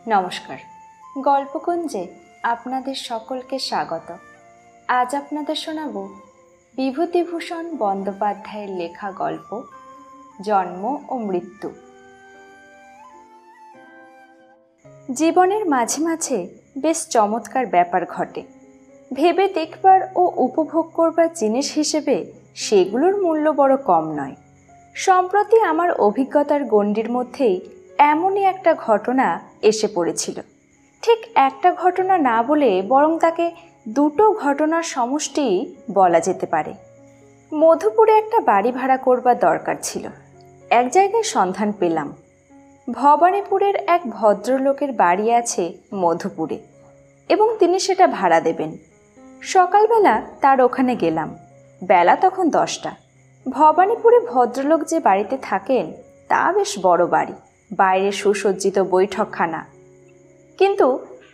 নমস্কার, গল্পকুঞ্জে আপনাদের সকলকে স্বাগত। আজ আপনাদের শোনাব বিভূতিভূষণ বন্দ্যোপাধ্যায়ের লেখা গল্প জন্ম ও মৃত্যু। জীবনের মাঝে মাঝে বেশ চমৎকার ব্যাপার ঘটে। ভেবে দেখবার ও উপভোগ করবার জিনিস হিসেবে সেগুলোর মূল্য বড় কম নয়। সম্প্রতি আমার অভিজ্ঞতার গণ্ডির মধ্যেই এমনই একটা ঘটনা এসে পড়েছিল। ঠিক একটা ঘটনা না বলে বরং তাকে দুটো ঘটনার সমষ্টি বলা যেতে পারে। মধুপুরে একটা বাড়ি ভাড়া করবার দরকার ছিল। এক জায়গায় সন্ধান পেলাম। ভবানীপুরের এক ভদ্রলোকের বাড়ি আছে মধুপুরে এবং তিনি সেটা ভাড়া দেবেন। সকালবেলা তার ওখানে গেলাম। বেলা তখন 10টা। ভবানীপুরে ভদ্রলোক যে বাড়িতে থাকেন তা বেশ বড় বাড়ি, বাইরে সুসজ্জিত বৈঠকখানা। কিন্তু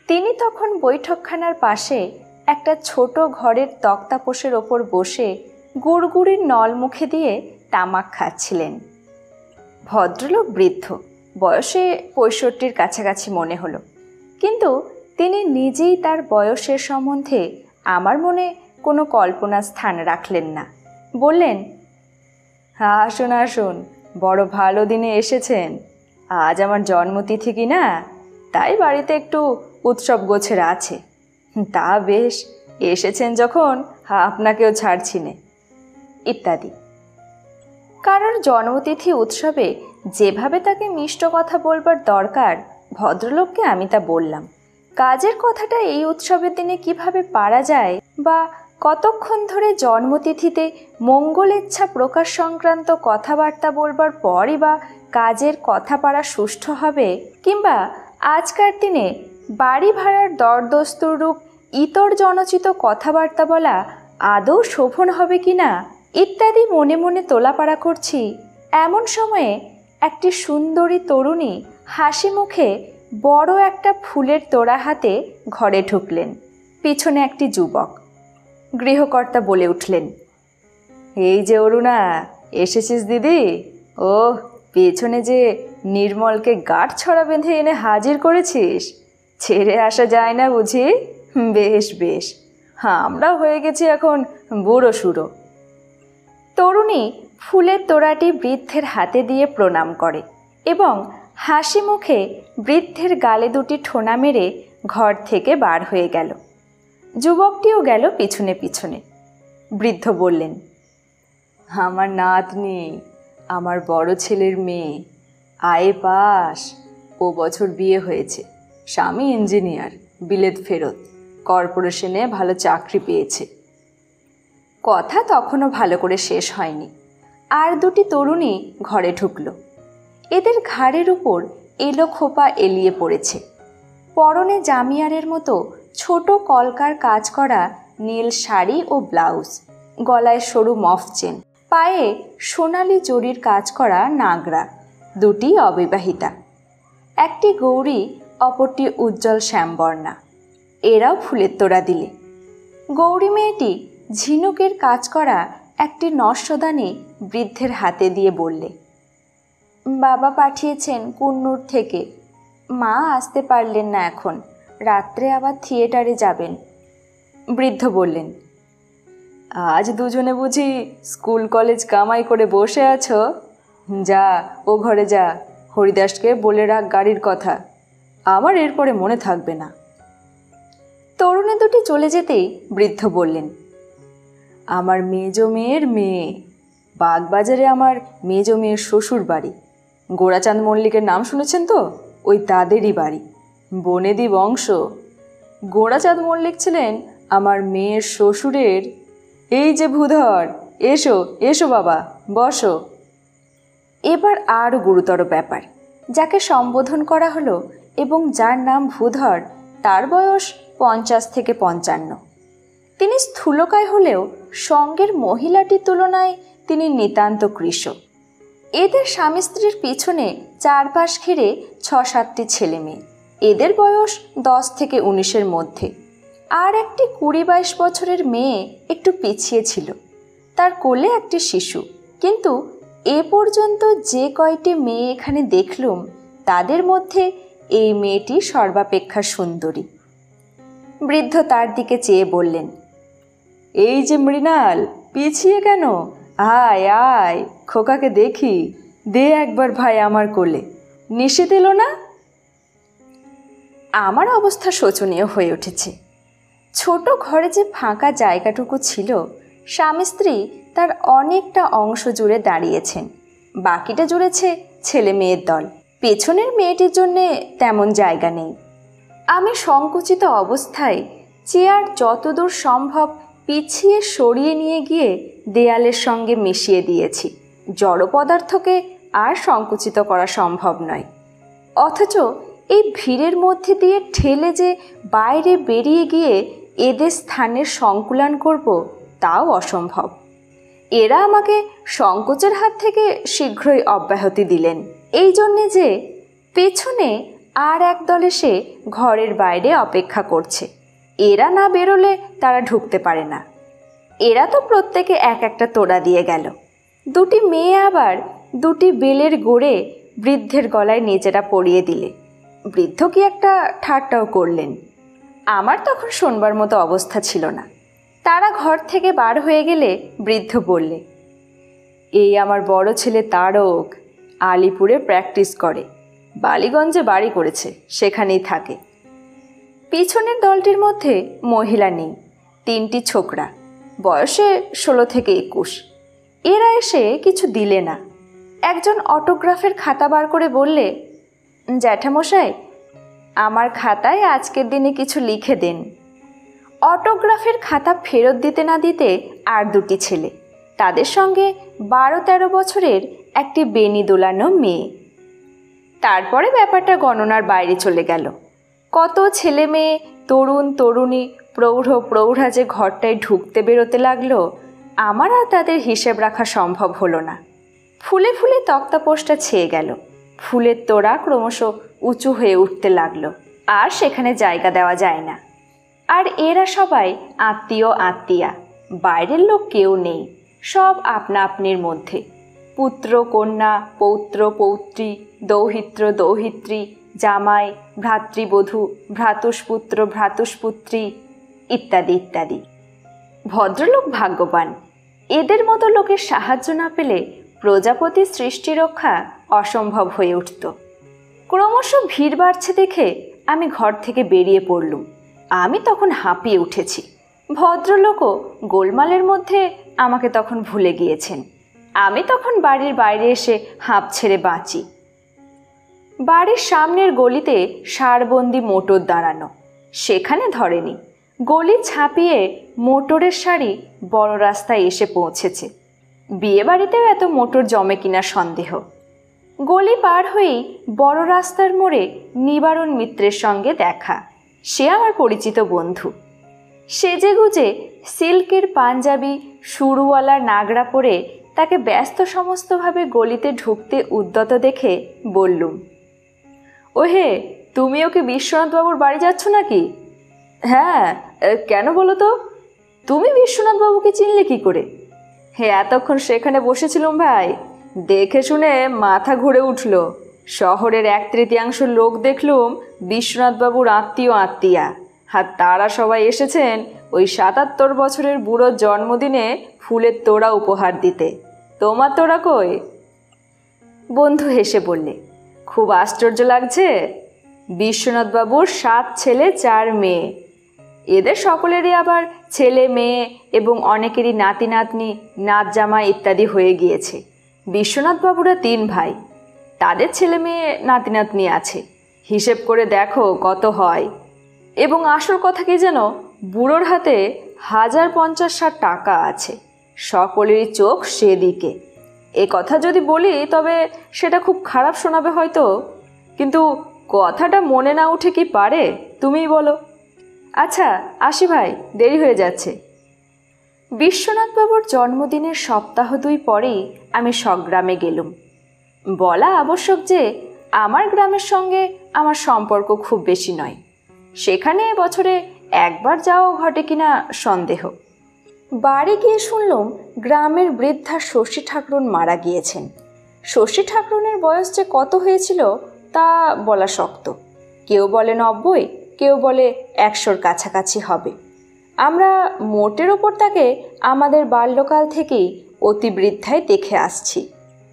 তিনি তখন বৈঠকখানার পাশে একটা ছোট ঘরের তক্তাপোষের ওপর বসে গুড়গুড়ির নল মুখে দিয়ে তামাক খাচ্ছিলেন। ভদ্রলোক বৃদ্ধ, বয়সে 65-র কাছাকাছি মনে হলো, কিন্তু তিনি নিজেই তার বয়সের সম্বন্ধে আমার মনে কোনো কল্পনার স্থান রাখলেন না। বললেন, আসুন আসুন, বড় ভালো দিনে এসেছেন। আজ আমার জন্মতিথি কি না, তাই বাড়িতে একটু উৎসব গোছের আছে। তা বেশ, এসেছেন যখন আপনাকেও ছাড়ছি নে, ইত্যাদি। কারোর জন্মতিথি উৎসবে যেভাবে তাকে মিষ্ট কথা বলবার দরকার ভদ্রলোককে আমি তা বললাম। কাজের কথাটা এই উৎসবের দিনে কিভাবে পারা যায় বা কতক্ষণ ধরে জন্মতিথিতে মঙ্গলেচ্ছা প্রকাশ সংক্রান্ত কথাবার্তা বলবার পরই বা কাজের কথা পারা সুষ্ঠু হবে, কিংবা আজকার দিনে বাড়ি ভাড়ার দরদস্তুর রূপ ইতর জনচিত কথাবার্তা বলা আদৌ শোভন হবে কি না ইত্যাদি মনে মনে তোলাপাড়া করছি। এমন সময়ে একটি সুন্দরী তরুণী হাসি মুখে বড় একটা ফুলের তোড়া হাতে ঘরে ঢুকলেন। পিছনে একটি যুবক। গৃহকর্তা বলে উঠলেন, এই যে অরুণা, এসেছিস দিদি? ও, পেছনে যে নির্মলকে গাঁট ছড়া বেঁধে এনে হাজির করেছিস, ছেড়ে আসা যায় না বুঝি? বেশ বেশ, আমরা হয়ে গেছি এখন বুড়ো সুড়ো। তরুণী ফুলের তোড়াটি বৃদ্ধের হাতে দিয়ে প্রণাম করে এবং হাসি মুখে বৃদ্ধের গালে দুটি ঠোনা মেরে ঘর থেকে বার হয়ে গেল। যুবকটিও গেল পিছনে পিছনে। বৃদ্ধ বললেন, আমার নাতনি, আমার বড় ছেলের মেয়ে, আয়ে পাস। ও বছর বিয়ে হয়েছে। স্বামী ইঞ্জিনিয়ার, বিলেত ফেরত, কর্পোরেশনে ভালো চাকরি পেয়েছে। কথা তখনও ভালো করে শেষ হয়নি, আর দুটি তরুণী ঘরে ঢুকল। এদের ঘাড়ের উপর এলো খোপা এলিয়ে পড়েছে। পরনে জামিয়ারের মতো ছোট কলকার কাজ করা নীল শাড়ি ও ব্লাউজ, গলায় সরু মফ চেন, পায়ে সোনালি জরির কাজ করা নাগরা। দুটি অবিবাহিতা, একটি গৌরী, অপরটি উজ্জ্বল শ্যামবর্ণা। এরাও ফুলের তোড়া দিলে। গৌরী মেয়েটি ঝিনুকের কাজ করা একটি নস্যদানি বৃদ্ধের হাতে দিয়ে বললে, বাবা পাঠিয়েছেন কুন্নুর থেকে। মা আসতে পারলেন না এখন, রাত্রে আবার থিয়েটারে যাবেন। বৃদ্ধ বললেন, আজ দুজনে বুঝি স্কুল কলেজ কামাই করে বসে আছো? যা, ও ঘরে যা, হরিদাসকে বলে রাখ গাড়ির কথা, আমার এরপরে মনে থাকবে না। তরুণী দুটি চলে যেতেই বৃদ্ধ বললেন, আমার মেজ মেয়ের মেয়ে, বাগবাজারে আমার মেজ মেয়ের শ্বশুর বাড়ি। গোরাচাঁদ মল্লিকের নাম শুনেছেন তো? ওই তাদেরই বাড়ি, বনেদি বংশ। গোরাচাঁদ মল্লিক ছিলেন আমার মেয়ের শ্বশুরের। এই যে ভূধর, এসো এসো বাবা, বসো। এবার আরও গুরুতর ব্যাপার। যাকে সম্বোধন করা হলো এবং যার নাম ভূধর, তার বয়স 50 থেকে 55। তিনি স্থূলকায় হলেও সঙ্গের মহিলাটির তুলনায় তিনি নিতান্ত কৃশ। এদের স্বামী স্ত্রীর পিছনে চারপাশ ঘিরে 6-7টি ছেলে মেয়ে। এদের বয়স 10 থেকে 19-এর মধ্যে। আর একটি 20-22 বছরের মেয়ে একটু পিছিয়ে ছিল, তার কোলে একটি শিশু। কিন্তু এ পর্যন্ত যে কয়টি মেয়ে এখানে দেখলুম তাদের মধ্যে এই মেয়েটি সর্বাপেক্ষা সুন্দরী। বৃদ্ধ তার দিকে চেয়ে বললেন, এই যে মৃণাল, পিছিয়ে কেন? আয় আয়, খোকাকে দেখি, দে একবার ভাই আমার কোলে। নিষেধ এলো না? আমার অবস্থা শোচনীয় হয়ে উঠেছে। ছোট ঘরে যে ফাঁকা জায়গাটুকু ছিল, স্বামী স্ত্রী তার অনেকটা অংশ জুড়ে দাঁড়িয়েছেন, বাকিটা জুড়েছে ছেলে মেয়ের দল। পেছনের মেয়েটির জন্যে তেমন জায়গা নেই। আমি সংকুচিত অবস্থায় চেয়ার যতদূর সম্ভব পিছিয়ে সরিয়ে নিয়ে গিয়ে দেয়ালের সঙ্গে মিশিয়ে দিয়েছি। জড় পদার্থকে আর সংকুচিত করা সম্ভব নয়, অথচ এই ভিড়ের মধ্যে দিয়ে ঠেলে যে বাইরে বেরিয়ে গিয়ে এদের স্থানের সংকুলান করব, তাও অসম্ভব। এরা আমাকে সংকোচের হাত থেকে শীঘ্রই অব্যাহতি দিলেন, এই জন্যে যে পেছনে আর এক দল এসে ঘরের বাইরে অপেক্ষা করছে। এরা না বেরোলে তারা ঢুকতে পারে না। এরা তো প্রত্যেকে এক একটা তোড়া দিয়ে গেল। দুটি মেয়ে আবার দুটি বেলের গোড়ে বৃদ্ধের গলায় নিজেরা পরিয়ে দিলে। বৃদ্ধ কি একটা ঠাট্টাও করলেন। আমার তখন শোনবার মতো অবস্থা ছিল না। তারা ঘর থেকে বার হয়ে গেলে বৃদ্ধ বললে, এই আমার বড় ছেলে তারক, আলিপুরে প্র্যাকটিস করে, বালিগঞ্জে বাড়ি করেছে, সেখানেই থাকে। পিছনের দলটির মধ্যে মহিলা নেই, 3টি ছোকরা, বয়সে 16 থেকে 21। এরা এসে কিছু দিলে না। একজন অটোগ্রাফের খাতা বার করে বললে, জ্যাঠামশাই, আমার খাতায় আজকের দিনে কিছু লিখে দেন। অটোগ্রাফের খাতা ফেরত দিতে না দিতে আর দুটি ছেলে, তাদের সঙ্গে 12-13 বছরের একটি বেনি দোলানো মেয়ে। তারপরে ব্যাপারটা গণনার বাইরে চলে গেল। কত ছেলে মেয়ে, তরুণ তরুণী, প্রৌঢ় প্রৌঢ়া যে ঘরটায় ঢুকতে বেরোতে লাগলো, আমার আর তাদের হিসেব রাখা সম্ভব হলো না। ফুলে ফুলে তক্তাপোষটা ছেয়ে গেল। ফুলের তোড়া ক্রমশ উঁচু হয়ে উঠতে লাগলো, আর সেখানে জায়গা দেওয়া যায় না। আর এরা সবাই আত্মীয় আত্মীয়া, বাইরের লোক কেউ নেই, সব আপনা আপনির মধ্যে। পুত্র কন্যা, পৌত্র পৌত্রী, দৌহিত্র দৌহিত্রী, জামাই, ভ্রাতৃবধূ, ভ্রাতুষ্পুত্র ভ্রাতুষ্পুত্রী ইত্যাদি ইত্যাদি। ভদ্রলোক ভাগ্যবান। এদের মতো লোকের সাহায্য না পেলে প্রজাপতির সৃষ্টি রক্ষা অসম্ভব হয়ে উঠত। ক্রমশ ভিড় বাড়ছে দেখে আমি ঘর থেকে বেরিয়ে পড়লুম। আমি তখন হাঁপিয়ে উঠেছি। ভদ্রলোকও গোলমালের মধ্যে আমাকে তখন ভুলে গিয়েছেন। আমি তখন বাড়ির বাইরে এসে হাঁপ ছেড়ে বাঁচি। বাড়ির সামনের গলিতে সারবন্দি মোটর দাঁড়ানো, সেখানে ধরেনি। গলি ছাপিয়ে মোটরের সারি বড় রাস্তায় এসে পৌঁছেছে। বিয়ে বাড়িতেও এত মোটর জমে কিনা সন্দেহ। গলি পার হয়েই বড় রাস্তার মোড়ে নিবারণ মিত্রের সঙ্গে দেখা। সে আমার পরিচিত বন্ধু। সেজেগুজে সিল্কের পাঞ্জাবি, শুরুওয়ালা নাগরা পরে তাকে ব্যস্ত সমস্তভাবে গলিতে ঢুকতে উদ্যত দেখে বললুম, ওহে, তুমিও কি বিশ্বনাথবাবুর বাড়ি যাচ্ছ নাকি? হ্যাঁ, কেন বলো তো? তুমি বিশ্বনাথবাবুকে চিনলে কি করে? এতক্ষণ সেখানে বসেছিলুম ভাই, দেখে শুনে মাথা ঘুরে উঠল। শহরের 1/3 লোক দেখলুম বিশ্বনাথবাবুর আত্মীয় আত্মীয়া, আর তারা সবাই এসেছেন ওই 77 বছরের বুড়োর জন্মদিনে ফুলের তোড়া উপহার দিতে। তোমার তোড়া কই? বন্ধু হেসে বললে, খুব আশ্চর্য লাগছে। বিশ্বনাথবাবুর 7 ছেলে 4 মেয়ে। এদের সকলেরই আবার ছেলে মেয়ে এবং অনেকেরই নাতি নাতনি, নাত জামাই ইত্যাদি হয়ে গিয়েছে। বিশ্বনাথবাবুরা 3 ভাই, তাদের ছেলে মেয়ে নাতি নাতনি আছে। হিসেব করে দেখো কত হয়। এবং আসল কথা কি যেন, বুড়োর হাতে 1050-60 টাকা আছে। সকলেরই চোখ সেদিকে। এ কথা যদি বলি তবে সেটা খুব খারাপ শোনাবে হয়তো, কিন্তু কথাটা মনে না উঠে কি পারে, তুমিই বলো। আচ্ছা আসি ভাই, দেরি হয়ে যাচ্ছে। বিশ্বনাথবাবুর জন্মদিনের সপ্তাহ 2 পরেই আমি স্বগ্রামে গেলুম। বলা আবশ্যক যে আমার গ্রামের সঙ্গে আমার সম্পর্ক খুব বেশি নয়। সেখানে বছরে একবার যাওয়া ঘটে কিনা সন্দেহ। বাড়ি গিয়ে শুনলাম গ্রামের বৃদ্ধা শশী ঠাকরুন মারা গিয়েছেন। শশী ঠাকরুনের বয়স যে কত হয়েছিল তা বলা শক্ত। কেউ বলে 90, কেউ বলে 100-র কাছাকাছি হবে। আমরা মোটের ওপর তাকে আমাদের বাল্যকাল থেকেই অতিবৃদ্ধায় দেখে আসছি।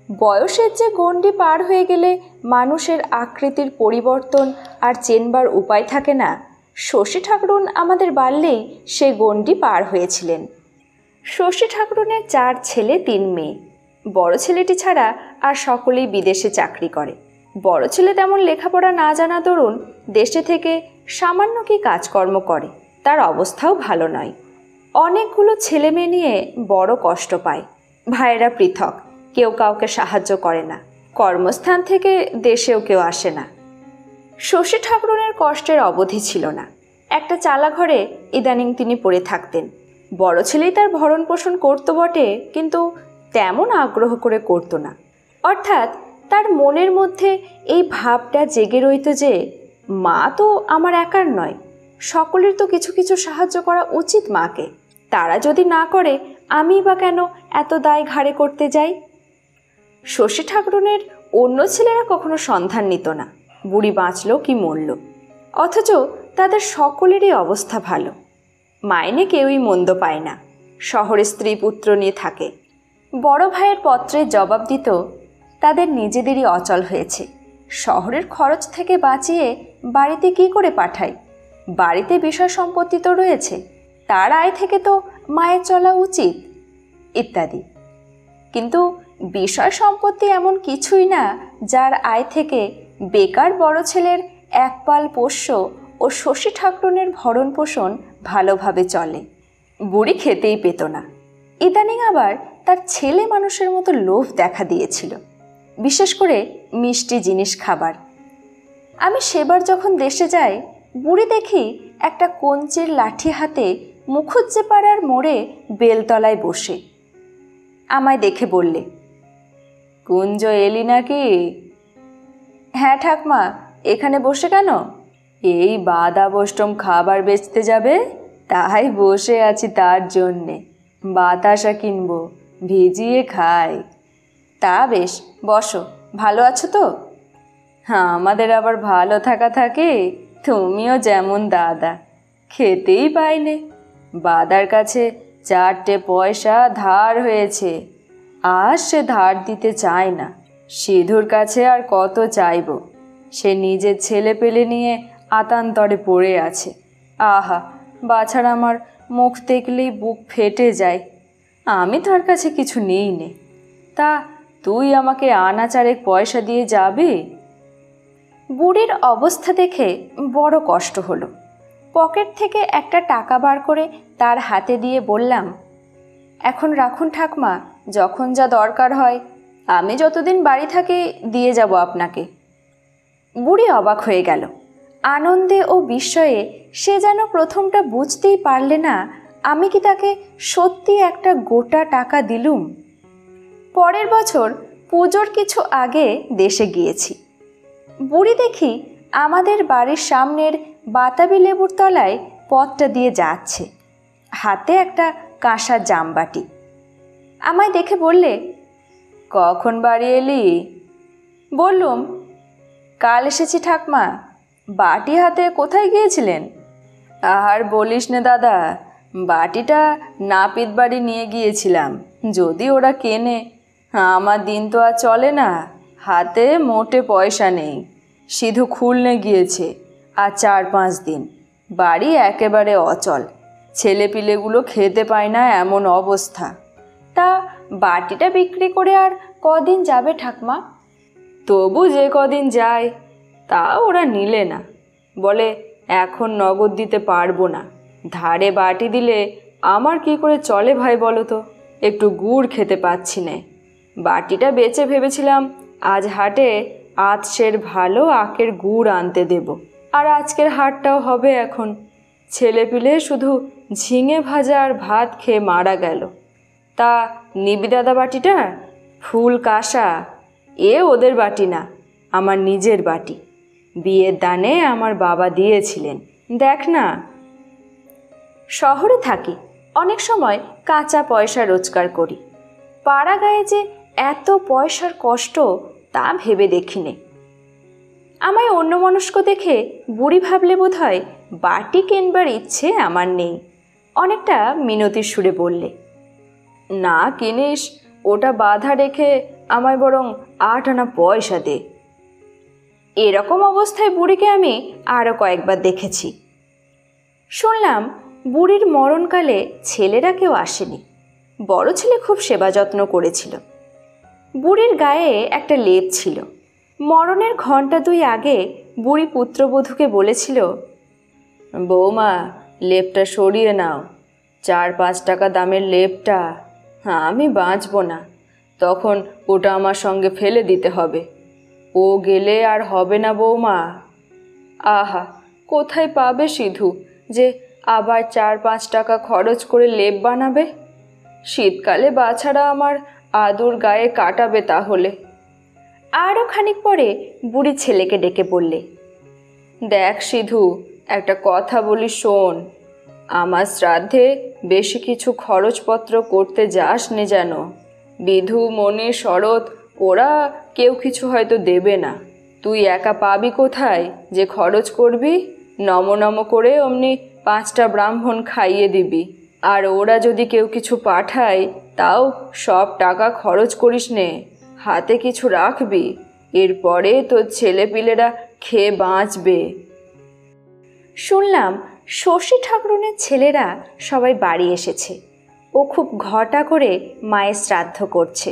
বয়সের যে গণ্ডি পার হয়ে গেলে মানুষের আকৃতির পরিবর্তন আর চেনবার উপায় থাকে না, শশী ঠাকরুন আমাদের বাল্যেই সে গণ্ডি পার হয়েছিলেন। শশী ঠাকরুনের 4 ছেলে 3 মেয়ে। বড় ছেলেটি ছাড়া আর সকলেই বিদেশে চাকরি করে। বড় ছেলে তেমন লেখাপড়া না জানা দরুন দেশে থেকে সামান্য কি কাজকর্ম করে, তার অবস্থাও ভালো নয়। অনেকগুলো ছেলে মেয়ে নিয়ে বড় কষ্ট পায়। ভাইয়েরা পৃথক, কেউ কাউকে সাহায্য করে না। কর্মস্থান থেকে দেশেও কেউ আসে না। শশী ঠাকরুনের কষ্টের অবধি ছিল না। একটা চালা ঘরে ইদানিং তিনি পড়ে থাকতেন। বড় ছেলেই তার ভরণ পোষণ করতো বটে, কিন্তু তেমন আগ্রহ করে করতো না। অর্থাৎ তার মনের মধ্যে এই ভাবটা জেগে রইত যে মা তো আমার একার নয়, সকলের তো কিছু কিছু সাহায্য করা উচিত মাকে। তারা যদি না করে আমি বা কেন এত দায় ঘাড়ে করতে যাই। শশী ঠাকরুনের অন্য ছেলেরা কখনো সন্ধান নিত না বুড়ি বাঁচল কি মরল, অথচ তাদের সকলেরই অবস্থা ভালো। মাইনে কেউই মন্দ পায় না, শহরে স্ত্রী পুত্র নিয়ে থাকে। বড় ভাইয়ের পত্রের জবাব দিত তাদের নিজেদেরই অচল হয়েছে। শহরের খরচ থেকে বাঁচিয়ে বাড়িতে কি করে পাঠায়? বাড়িতে বিষয় সম্পত্তি তো রয়েছে, তার আয় থেকে তো মায়ের চলা উচিত, ইত্যাদি। কিন্তু বিষয় সম্পত্তি এমন কিছুই না যার আয় থেকে বেকার বড় ছেলের এক পাল পোষ্য ও শশী ঠাকরুনের ভরণ পোষণ ভালোভাবে চলে। বুড়ি খেতেই পেত না। ইদানিং আবার তার ছেলে মানুষের মতো লোভ দেখা দিয়েছিল, বিশেষ করে মিষ্টি জিনিস খাবার। আমি সেবার যখন দেশে যাই, বুড়ি দেখি একটা কঞ্চির লাঠি হাতে মুখুজ্জেপাড়ার মোড়ে বেলতলায় বসে। আমায় দেখে বললে, কুঞ্জ এলি নাকি? হ্যাঁ ঠাকমা, এখানে বসে কেন? এই বাদাবষ্টম খাবার বেচতে যাবে, তাই বসে আছি তার জন্যে। বাতাসা কিনবো, ভিজিয়ে খাই। তা বেশ, বসো। ভালো আছো তো? হ্যাঁ, আমাদের আবার ভালো থাকা থাকে। তুমিও যেমন দাদা, খেতেই পাইনে। বাদার কাছে 4টে পয়সা ধার হয়েছে, আর সে ধার দিতে চায় না। সিধুর কাছে আর কত চাইব? সে নিজের ছেলে পেলে নিয়ে আতান্তরে পড়ে আছে। আহা, বাছার আমার মুখ দেখলেই বুক ফেটে যায়। আমি তার কাছে কিছু নেই নে, তা তুই আমাকে আনা 4 পয়সা দিয়ে যাবে? বুড়ির অবস্থা দেখে বড় কষ্ট হলো। পকেট থেকে একটা টাকা বার করে তার হাতে দিয়ে বললাম, এখন রাখুন ঠাকমা, যখন যা দরকার হয় আমি যতদিন বাড়ি থাকি দিয়ে যাব আপনাকে। বুড়ি অবাক হয়ে গেল। আনন্দে ও বিস্ময়ে সে যেন প্রথমটা বুঝতেই পারলে না আমি কি তাকে সত্যি একটা গোটা টাকা দিলুম। পরের বছর পুজোর কিছু আগে দেশে গিয়েছি। বুড়ি দেখি আমাদের বাড়ির সামনের বাতাবি লেবুর তলায় পথটা দিয়ে যাচ্ছে, হাতে একটা কাঁসা জামবাটি। আমায় দেখে বললে, কখন বাড়ি এলি? বললুম, কাল এসেছি ঠাকমা। বাটি হাতে কোথায় গিয়েছিলেন? আর বলিস নে দাদা, বাটিটা নাপিত বাড়ি নিয়ে গিয়েছিলাম, যদি ওরা কেনে। আমার দিন তো আর চলে না, হাতে মোটে পয়সা নেই। সিধু খুলনে গিয়েছে, আর 4-5 দিন। বাড়ি একেবারে অচল, ছেলেপিলেগুলো খেতে পায় না, এমন অবস্থা। তা বাটিটা বিক্রি করে আর কদিন যাবে ঠাকমা? তবু যে কদিন যায়, তা ওরা নিলে না, বলে এখন নগদ দিতে পারবো না। ধারে বাটি দিলে আমার কি করে চলে ভাই বলো তো? একটু গুড় খেতে পাচ্ছি না। বাটিটা বেচে ভেবেছিলাম আজ হাটে আতসের ভালো আখের গুড় আনতে দেব, আর আজকের হাটটাও হবে এখন। ছেলেপিলে শুধু ঝিঙে ভাজা আর ভাত খেয়ে মারা গেল। তা নিবি দাদা বাটিটা? ফুল কাঁসা, এ ওদের বাটি না, আমার নিজের বাটি। বিয়ের দানে আমার বাবা দিয়েছিলেন, দেখ না। শহরে থাকি, অনেক সময় কাঁচা পয়সা রোজগার করি। পাড়া গায়ে যে এত পয়সার কষ্ট তা ভেবে দেখিনি। আমায় অন্যমনস্ক দেখে বুড়ি ভাবলে বোধহয় বাটি কেনবার ইচ্ছে আমার নেই। অনেকটা মিনতির সুরে বললে, না কিনিস, ওটা বাধা রেখে আমায় বরং 8 আনা পয়সা দে। এরকম অবস্থায় বুড়িকে আমি আরও কয়েকবার দেখেছি। শুনলাম বুড়ির মরণকালে ছেলেরা কেউ আসেনি, বড় ছেলে খুব সেবা যত্ন করেছিল। বুড়ির গায়ে একটা লেপ ছিল। মরণের ঘণ্টা 2 আগে বুড়ি পুত্রবধূকে বলেছিল, বৌমা লেপটা সরিয়ে নাও, 4-5 টাকা দামের লেপটা, আমি বাঁচব না, তখন ওটা আমার সঙ্গে ফেলে দিতে হবে, ও গেলে আর হবে না বৌমা। আহা, কোথায় পাবে সিধু যে আবার 4-5 টাকা খরচ করে লেপ বানাবে? শীতকালে বাছারা আমার আদুর গায়ে কাটাবে তাহলে। আরও খানিক পরে বুড়ি ছেলেকে ডেকে বললে, দেখ সিধু, একটা কথা বলি শোন, আমার শ্রাদ্ধে বেশি কিছু খরচপত্র করতে যাস নে যেন। বিধু, মণি, শরৎ ওরা কেউ কিছু হয়তো দেবে না, তুই একা পাবি কোথায় যে খরচ করবি? নম নম করে অমনি 5টা ব্রাহ্মণ খাইয়ে দিবি। আর ওরা যদি কেউ কিছু পাঠায় তাও সব টাকা খরচ করিস নে, হাতে কিছু রাখবি, এরপরে তোর ছেলেপিলেরা খেয়ে বাঁচবে। শুনলাম শশী ঠাকুরনের ছেলেরা সবাই বাড়ি এসেছে। ও খুব ঘটা করে মায়ের শ্রাদ্ধ করছে।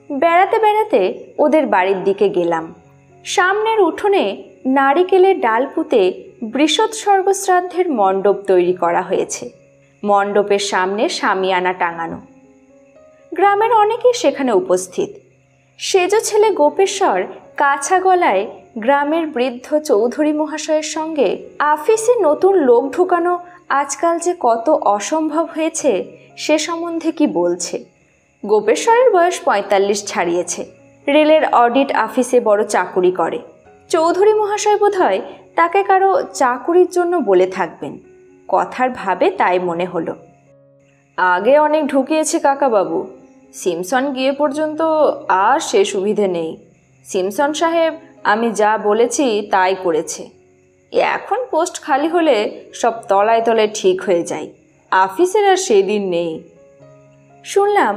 বেড়াতে বেড়াতে ওদের বাড়ির দিকে গেলাম। সামনের উঠোনে নারিকেলের ডাল পুঁতে বৃষৎসর্গ শ্রাদ্ধের মণ্ডপ তৈরি করা হয়েছে। মণ্ডপের সামনে শামিয়ানা টাঙানো। গ্রামের অনেকেই সেখানে উপস্থিত। সেজ ছেলে গোপেশ্বর কাছা গলায় গ্রামের বৃদ্ধ চৌধুরী মহাশয়ের সঙ্গে আফিসে নতুন লোক ঢুকানো আজকাল যে কত অসম্ভব হয়েছে সে সম্বন্ধে কি বলছে। গোপেশ্বরের বয়স 45 ছাড়িয়েছে। রেলের অডিট অফিসে বড় চাকুরি করে। চৌধুরী মহাশয় বোধহয় তাকে কারো চাকুরির জন্য বলে থাকবেন। কথার ভাবে তাই মনে হলো। আগে অনেক ঢুকিয়েছে কাকাবাবু, সিমসন গিয়ে পর্যন্ত আর সে সুবিধে নেই। সিমসন সাহেব আমি যা বলেছি তাই করেছে। এখন পোস্ট খালি হলে সব তলায় তলায় ঠিক হয়ে যায়, অফিসের আর সেদিন নেই। শুনলাম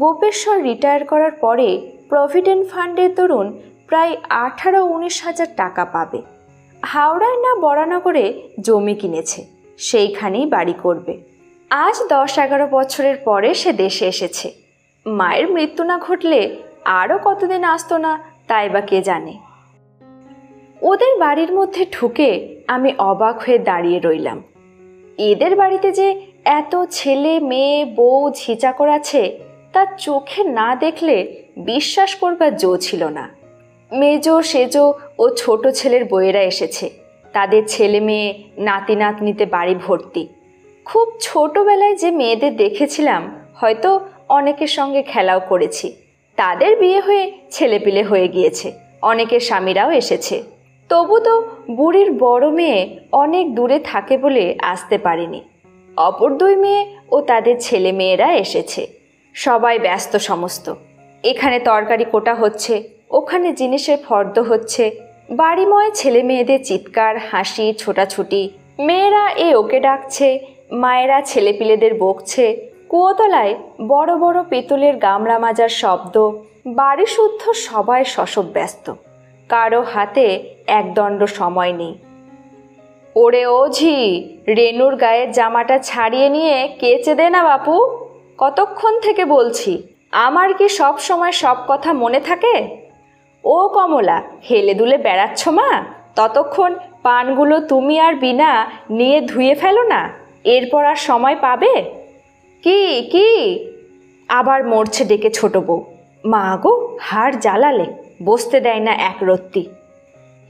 গোপেশ্বর রিটায়ার করার পরে প্রভিডেন্ট ফান্ডের দরুন প্রায় 18-19 হাজার টাকা পাবে। হাওড়ায় না বরানগরে জমি কিনেছে, সেইখানেই বাড়ি করবে। আজ 10-11 বছরের পরে সে দেশে এসেছে। মায়ের মৃত্যু না ঘটলে আরও কতদিন আসতো না তাই বা কে জানে। ওদের বাড়ির মধ্যে ঢুকে আমি অবাক হয়ে দাঁড়িয়ে রইলাম। এদের বাড়িতে যে এত ছেলে মেয়ে বউ ঝিচাকর আছে তা চোখে না দেখলে বিশ্বাস করবার জো ছিল না। মেজ সেজ ও ছোট ছেলের বউয়েরা এসেছে। তাদের ছেলে মেয়ে নাতি নাতনিতে বাড়ি ভর্তি। খুব ছোটবেলায় যে মেয়েদের দেখেছিলাম হয়তো অনেকের সঙ্গে খেলাও করেছি, তাদের বিয়ে হয়ে ছেলেপিলে হয়ে গিয়েছে। অনেকের স্বামীরাও এসেছে। তবু তো বুড়ির বড় মেয়ে অনেক দূরে থাকে বলে আসতে পারেনি। অপর 2 মেয়ে ও তাদের ছেলে মেয়েরা এসেছে। সবাই ব্যস্ত সমস্ত। এখানে তরকারি কোটা হচ্ছে, ওখানে জিনিসের ফর্দ হচ্ছে। বাড়িময় ছেলে মেয়েদের চিৎকার, হাসি, ছোটাছুটি। মেয়েরা ওকে ডাকছে, মায়েরা ছেলেপিলেদের বকছে। কুয়োতলায় বড় বড় পিতলের গামলা মাজার শব্দ। বাড়ি শুদ্ধ সবাই শশব ব্যস্ত। কারো হাতে একদণ্ড সময় নেই। ওরে ওঝি, রেনুর গায়ের জামাটা ছাড়িয়ে নিয়ে কেচে দে না বাপু, কতক্ষণ থেকে বলছি। আমার কি সব সময় সব কথা মনে থাকে? ও কমলা, হেলে দুলে বেড়াচ্ছ মা, ততক্ষণ পানগুলো তুমি আর বিনা নিয়ে ধুয়ে ফেলো না, এরপর আর সময় পাবে? কি কি আবার মরছে ডেকে ছোট বউ। মা গো, হাড় জ্বালালে, বসতে দেয় না এক রত্তি।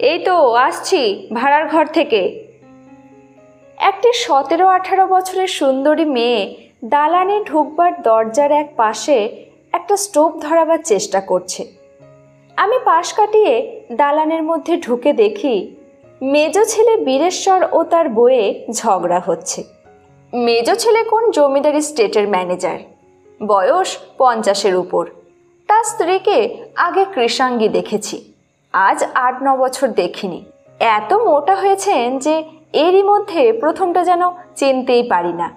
এই তো আসছি ভাড়ার ঘর থেকে। একটি 17-18 বছরের সুন্দরী মেয়ে দালানে ঢুকবার দরজার এক পাশে একটা স্টোভ ধরাবার চেষ্টা করছে। আমি পাশ কাটিয়ে দালানের মধ্যে ঢুকে দেখি মেজ ছেলে বীরেশ্বর ও তার বউয়ে ঝগড়া হচ্ছে। মেজ ছেলে কোন জমিদারি স্টেটের ম্যানেজার, বয়স 50-এর উপর। তার স্ত্রীকে আগে কৃষাঙ্গী দেখেছি, আজ 8-9 বছর দেখিনি। এত মোটা হয়েছেন যে এরই মধ্যে প্রথমটা যেন চিনতেই পারি না।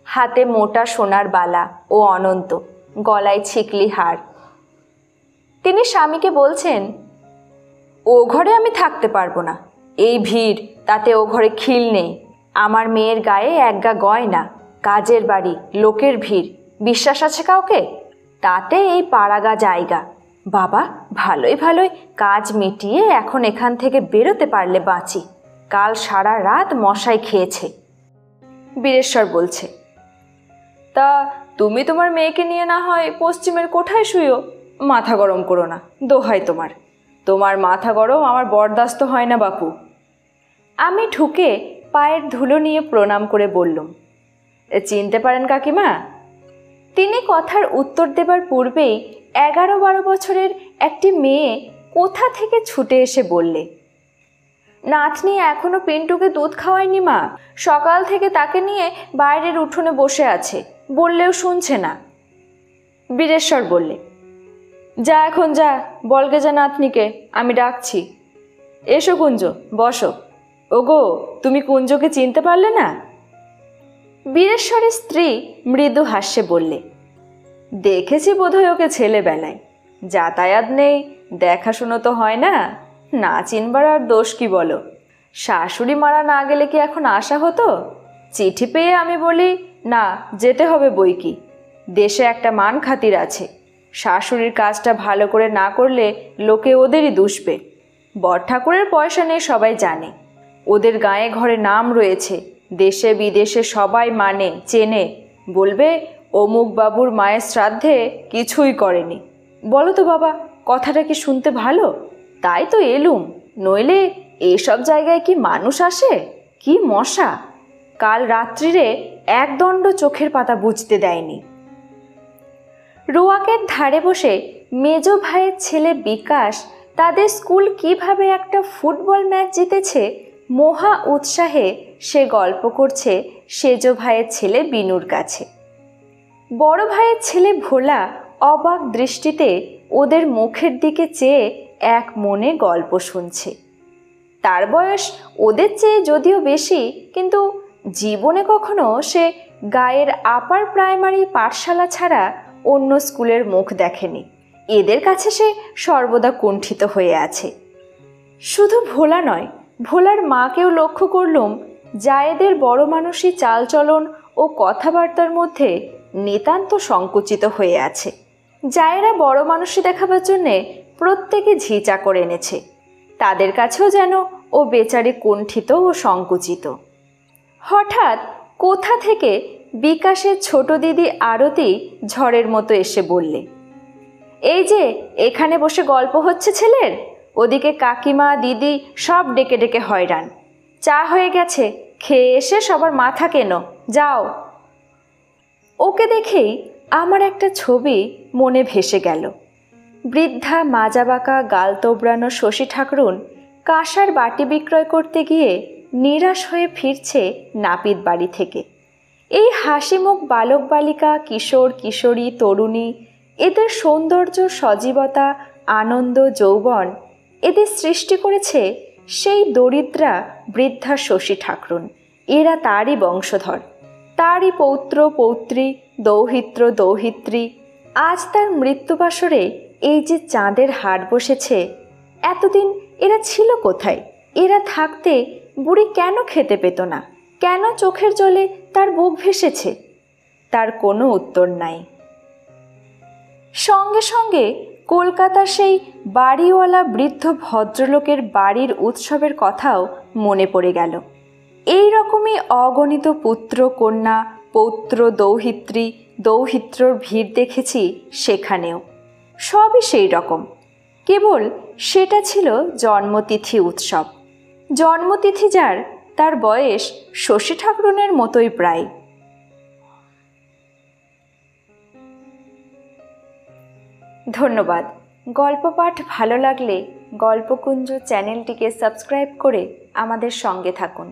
হাতে মোটা সোনার বালা ও অনন্ত, গলায় ছিকলি হার। তিনি স্বামীকে বলছেন, ও ঘরে আমি থাকতে পারবো না, এই ভিড়, তাতে ও ঘরে খিল নেই। আমার মেয়ের গায়ে একগা গয়না, কাজের বাড়ি, লোকের ভিড়, বিশ্বাস আছে কাউকে? তাতে এই পাড়াগা জায়গা। বাবা, ভালোই ভালোই কাজ মিটিয়ে এখন এখান থেকে বেরোতে পারলে বাঁচি। কাল সারা রাত মশাই খেয়েছে। বীরেশ্বর বলছে, তা তুমি তোমার মেয়েকে নিয়ে না হয় পশ্চিমের কোঠায় শুইও, মাথা গরম করো না, দোহাই তোমার। তোমার মাথা গরম আমার বরদাস্ত হয় না বাপু। আমি ঢুকে পায়ের ধুলো নিয়ে প্রণাম করে বললুম, চিনতে পারেন কাকিমা? তিনি কথার উত্তর দেবার পূর্বেই 11-12 বছরের একটি মেয়ে কোথা থেকে ছুটে এসে বললে, নাতনি এখনো পিন্টুকে দুধ খাওয়ায়নি মা, সকাল থেকে তাকে নিয়ে বাইরের উঠোনে বসে আছে, বললেও শুনছে না। বীরেশ্বর বললে, যা এখন যা, বলগে যা নাতনিকে, আমি ডাকছি। এসো কুঞ্জ, বসো। ওগো, তুমি কুঞ্জকে চিনতে পারলে না? বীরেশ্বরের স্ত্রী মৃদু হাস্যে বললে, দেখেছি বোধহয় ওকে ছেলেবেলায়, যাতায়াত নেই, দেখাশুনো তো হয় না, না চিনবার আর দোষ কি বলো? শাশুড়ি মারা না গেলে কি এখন আসা হতো? চিঠি পেয়ে আমি বলি, না যেতে হবে বই কি, দেশে একটা মান খাতির আছে। শাশুড়ির কাজটা ভালো করে না করলে লোকে ওদেরই দুষবে। বর ঠাকুরের পয়সা নেই সবাই জানে, ওদের গায়ে ঘরে নাম রয়েছে, দেশে বিদেশে সবাই মানে চেনে, বলবে অমুক বাবুর মায়ের শ্রাদ্ধে কিছুই করেনি। বলো তো বাবা, কথাটা কি শুনতে ভালো? তাই তো এলুম, নইলে এইসব জায়গায় কি মানুষ আসে? কি মশা! কাল রাত্রিরে একদণ্ড চোখের পাতা বুঝতে দেয়নি। রোয়াকের ধারে বসে মেজ ভাইয়ের ছেলে বিকাশ তাদের স্কুল কিভাবে একটা ফুটবল ম্যাচ জিতেছে মহা উৎসাহে সে গল্প করছে সেজ ভাইয়ের ছেলে বিনুর কাছে। বড় ভাইয়ের ছেলে ভোলা অবাক দৃষ্টিতে ওদের মুখের দিকে চেয়ে এক মনে গল্প শুনছে। তার বয়স ওদের চেয়ে যদিও বেশি, কিন্তু জীবনে কখনো সে গায়ের আপার প্রাইমারি পাঠশালা ছাড়া অন্য স্কুলের মুখ দেখেনি। এদের কাছে সে সর্বদা কুণ্ঠিত হয়ে আছে। শুধু ভোলা নয়, ভোলার মাকেও লক্ষ্য করলুম জায়েদের বড় মানুষই চালচলন ও কথাবার্তার মধ্যে নিতান্ত সংকুচিত হয়ে আছে। জায়েরা বড় মানুষই দেখাবার জন্যে প্রত্যেকে ঝিঁচা করে এনেছে, তাদের কাছেও যেন ও বেচারি কুণ্ঠিত ও সংকুচিত। হঠাৎ কোথা থেকে বিকাশের ছোট দিদি আরতি ঝড়ের মতো এসে বললে, এই যে এখানে বসে গল্প হচ্ছে ছেলের, ওদিকে কাকিমা দিদি সব ডেকে ডেকে হয়রান। চা হয়ে গেছে, খেয়ে এসে সবার মাথা কেনো, যাও। ওকে দেখেই আমার একটা ছবি মনে ভেসে গেল। বৃদ্ধা মাজাবাঁকা গাল তোবড়ানো শশী ঠাকরুন কাঁসার বাটি বিক্রয় করতে গিয়ে নিরাশ হয়ে ফিরছে নাপিত বাড়ি থেকে। এই হাসিমুখ বালক বালিকা, কিশোর কিশোরী, তরুণী, এদের সৌন্দর্য, সজীবতা, আনন্দ, যৌবন এদের সৃষ্টি করেছে সেই দরিদ্রা বৃদ্ধা শশী ঠাকরুন। এরা তারই বংশধর, তারই পৌত্র পৌত্রী, দৌহিত্র দৌহিত্রী। আজ তার মৃত্যুবাসরে এই যে চাঁদের হাট বসেছে, এতদিন এরা ছিল কোথায়? এরা থাকতে বুড়ি কেন খেতে পেত না? কেন চোখের জলে তার বুক ভেসেছে? তার কোনো উত্তর নাই। সঙ্গে সঙ্গে কলকাতার সেই বাড়িওয়ালা বৃদ্ধ ভদ্রলোকের বাড়ির উৎসবের কথাও মনে পড়ে গেল। এই রকমই অগণিত পুত্র কন্যা, পৌত্র, দৌহিত্রী, দৌহিত্রর ভিড় দেখেছি সেখানেও। সবই সেই রকম, কেবল সেটা ছিল জন্মতিথি উৎসব। জন্মতিথি যার, তার বয়স শশী ঠাকরুনের মতোই প্রায়। ধন্যবাদ। গল্প পাঠ ভালো লাগলে গল্পকুঞ্জ চ্যানেলটিকে সাবস্ক্রাইব করে আমাদের সঙ্গে থাকুন।